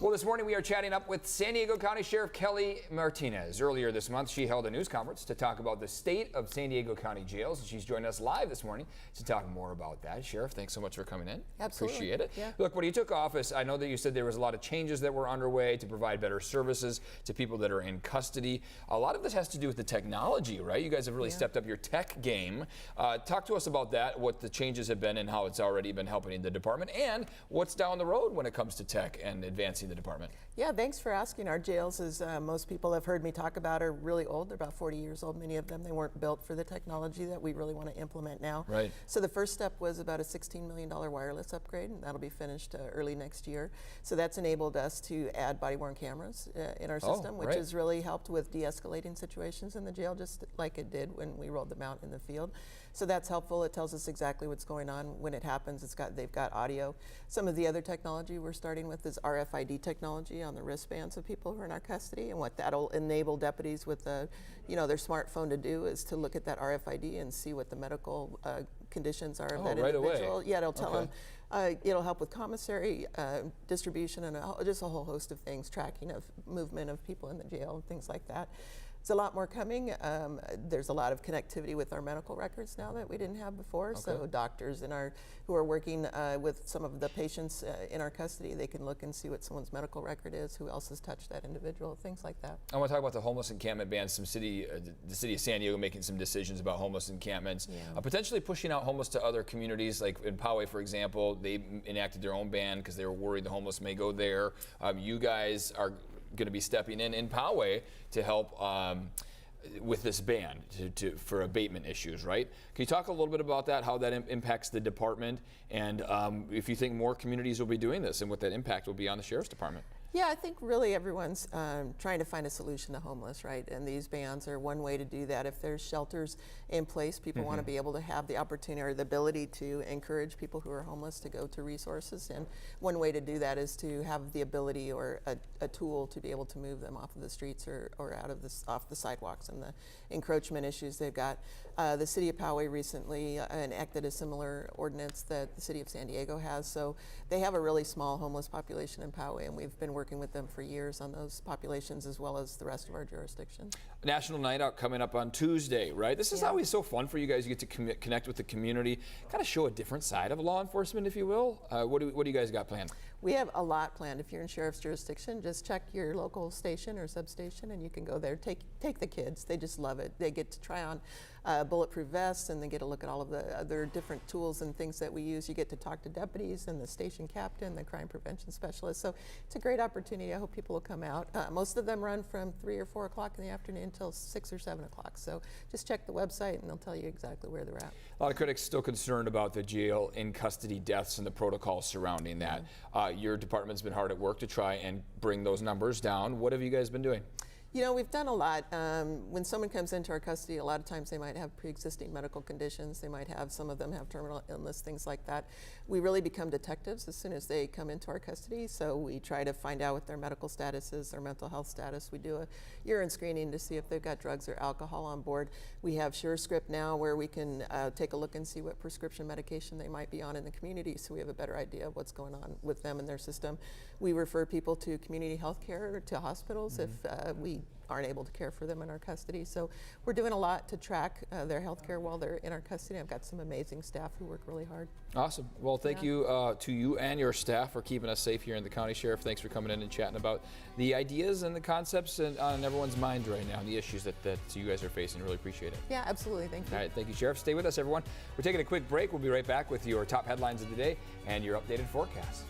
Well, this morning we are chatting up with San Diego County Sheriff Kelly Martinez. Earlier this month, she held a news conference to talk about the state of San Diego County jails, and she's joining us live this morning to talk more about that. Sheriff, thanks so much for coming in. Absolutely. Appreciate it. Yeah. Look, when you took office, I know that you said there was a lot of changes that were underway to provide better services to people that are in custody. A lot of this has to do with the technology, right? You guys have really stepped up your tech game. Talk to us about that, what the changes have been and how it's already been helping the department, and what's down the road when it comes to tech and advancing the department. Yeah, thanks for asking. Our jails, as most people have heard me talk about, are really old. They're about 40 years old, many of them. They weren't built for the technology that we really want to implement now. Right. So the first step was about a $16 million wireless upgrade, and that'll be finished early next year. So that's enabled us to add body-worn cameras in our system, which has really helped with de-escalating situations in the jail, just like it did when we rolled them out in the field. So that's helpful. It tells us exactly what's going on when it happens. They've got audio. Some of the other technology we're starting with is RFID technology on the wristbands of people who are in our custody, and what that'll enable deputies with their smartphone to do is to look at that RFID and see what the medical conditions are of that individual. Away. Yeah, it'll tell them. It'll help with commissary distribution and just a whole host of things, tracking of movement of people in the jail and things like that. There's a lot more coming. There's a lot of connectivity with our medical records now that we didn't have before. So doctors who are working with some of the patients in our custody, they can look and see what someone's medical record is, who else has touched that individual, things like that. I want to talk about the homeless encampment ban. The city of San Diego making some decisions about homeless encampments, potentially pushing out homeless to other communities, like in Poway, for example. They enacted their own ban because they were worried the homeless may go there. You guys are going to be stepping in Poway to help with this ban for abatement issues, right? Can you talk a little bit about that, how that impacts the department, and if you think more communities will be doing this and what that impact will be on the sheriff's department? Yeah, I think really everyone's trying to find a solution to homeless, right? And these bans are one way to do that. If there's shelters in place, people want to be able to have the opportunity or the ability to encourage people who are homeless to go to resources. And one way to do that is to have the ability or a tool to be able to move them off of the streets or off the sidewalks and the encroachment issues they've got. The city of Poway recently enacted a similar ordinance that the city of San Diego has. So they have a really small homeless population in Poway, and we've been working with them for years on those populations as well as the rest of our jurisdiction. National Night Out coming up on Tuesday, right? This is always so fun for you guys. You get to connect with the community, kind of show a different side of law enforcement, if you will. What do you guys got planned? We have a lot planned. If you're in sheriff's jurisdiction, just check your local station or substation and you can go there. Take the kids. They just love it. They get to try on bulletproof vests, and they get to look at all of the other different tools and things that we use. You get to talk to deputies and the station captain, the crime prevention specialist. So it's a great opportunity. I hope people will come out. Most of them run from 3 or 4 o'clock in the afternoon until 6 or 7 o'clock. So just check the website and they'll tell you exactly where they're at. A lot of critics still concerned about the jail in custody deaths and the protocols surrounding that. Your department's been hard at work to try and bring those numbers down. What have you guys been doing? You know, we've done a lot. When someone comes into our custody, a lot of times they might have pre-existing medical conditions. They might have, some of them have terminal illness, things like that. We really become detectives as soon as they come into our custody. So we try to find out what their medical status is, their mental health status. We do a urine screening to see if they've got drugs or alcohol on board. We have SureScript now where we can take a look and see what prescription medication they might be on in the community, so we have a better idea of what's going on with them and their system. We refer people to community health care, to hospitals if we aren't able to care for them in our custody. So we're doing a lot to track their health care while they're in our custody. I've got some amazing staff who work really hard. Awesome. Well, thank you to you and your staff for keeping us safe here in the county. Sheriff, thanks for coming in and chatting about the ideas and the concepts on everyone's mind right now, and the issues that you guys are facing. Really appreciate it. Yeah, absolutely. Thank you. All right, thank you, Sheriff. Stay with us, everyone. We're taking a quick break. We'll be right back with your top headlines of the day and your updated forecast.